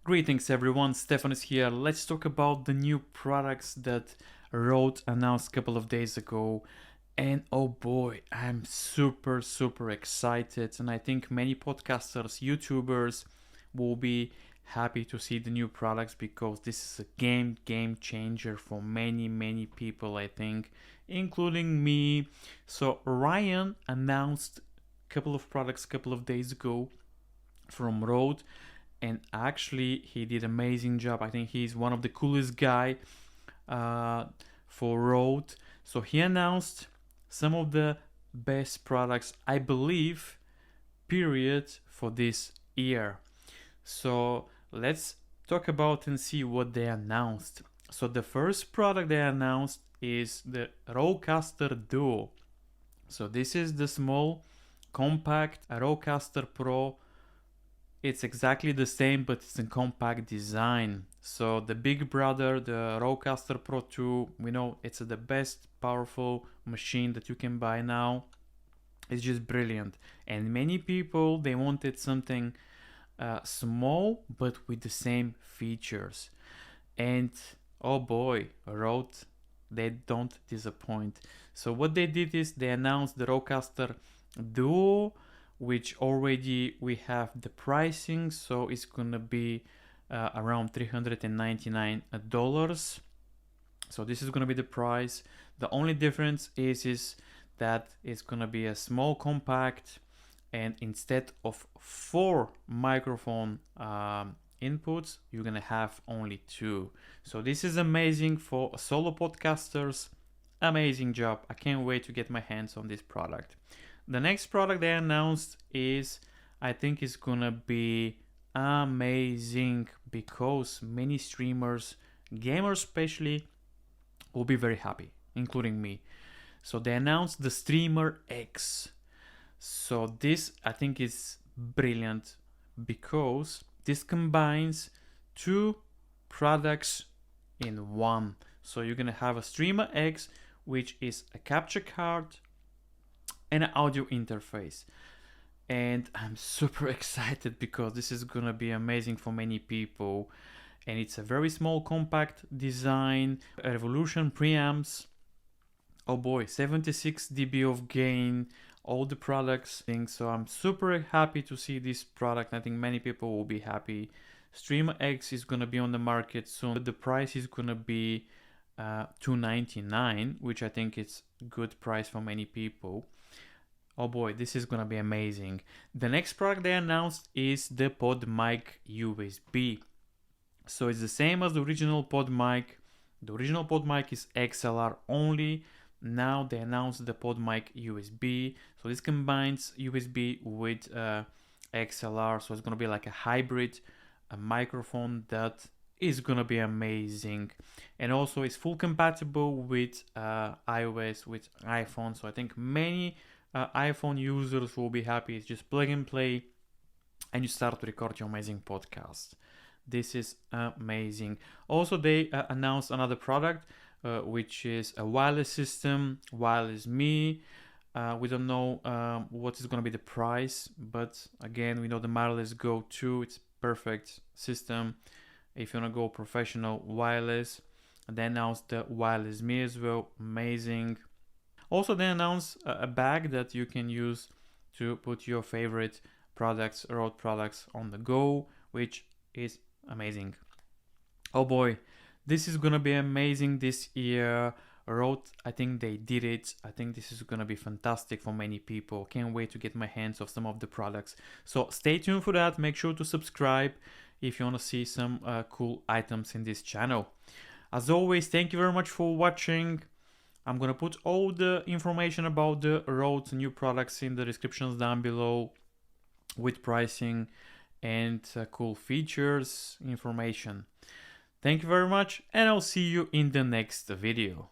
Greetings everyone, Stefan is here. Let's talk about the new products that Rode announced a couple of days ago. And oh boy, I'm super excited. And I think many podcasters, YouTubers will be happy to see the new products because this is a game changer for many people, I think, including me. So Ryan announced a couple of products a couple of days ago from Rode, and actually he did amazing job. I think he's one of the coolest guy for Rode. So he announced some of the best products, I believe, period, for this year. So let's talk about and see what they announced. So the first product they announced is the Rodecaster Duo. So this is the small compact Rodecaster Pro. It's exactly the same, but it's in compact design. So the big brother, the Rodecaster Pro 2, we know it's the best powerful machine that you can buy now. It's just brilliant. And many people, they wanted something small, but with the same features. And oh boy, Rode, they don't disappoint. So what they did is they announced the Rodecaster Duo, which already we have the pricing, so it's gonna be around $399. So this is gonna be the price. The only difference is that it's gonna be a small compact, and instead of 4 microphone inputs, you're gonna have only 2. So this is amazing for solo podcasters. Amazing job. I can't wait to get my hands on this product. The next product they announced is, I think it's gonna be amazing because many streamers, gamers especially, will be very happy, including me. So they announced the Streamer X. So this, I think, is brilliant because this combines 2 products in one. So you're gonna have a Streamer X, which is a capture card and an audio interface. And I'm super excited because this is gonna be amazing for many people. And it's a very small compact design, Revolution preamps. Oh boy, 76 dB of gain, all the products. So I'm super happy to see this product. I think many people will be happy. Streamer X is gonna be on the market soon. The price is gonna be $299, which I think is good price for many people. Oh boy, this is gonna be amazing. The next product they announced is the PodMic USB. So it's the same as the original PodMic. The original PodMic is XLR only. Now they announced the PodMic USB. So this combines USB with XLR. So it's gonna be like a hybrid microphone that is gonna be amazing. And also it's full compatible with iOS, with iPhone. So I think many iPhone users will be happy. It's just plug and play and you start to record your amazing podcast. This is amazing. Also they announced another product which is a wireless system, Wireless Me. We don't know what is going to be the price, but again, we know the Wireless Go 2, it's perfect system if you want to go professional wireless. And they announced the Wireless Me as well, amazing. Also, they announced a bag that you can use to put your favorite products, Rode products, on the go, which is amazing. Oh boy, this is gonna be amazing this year. Rode, I think they did it. I think this is gonna be fantastic for many people. Can't wait to get my hands on some of the products. So stay tuned for that. Make sure to subscribe if you wanna see some cool items in this channel. As always, thank you very much for watching. I'm gonna put all the information about the Rode new products in the descriptions down below with pricing and cool features information. Thank you very much, and I'll see you in the next video.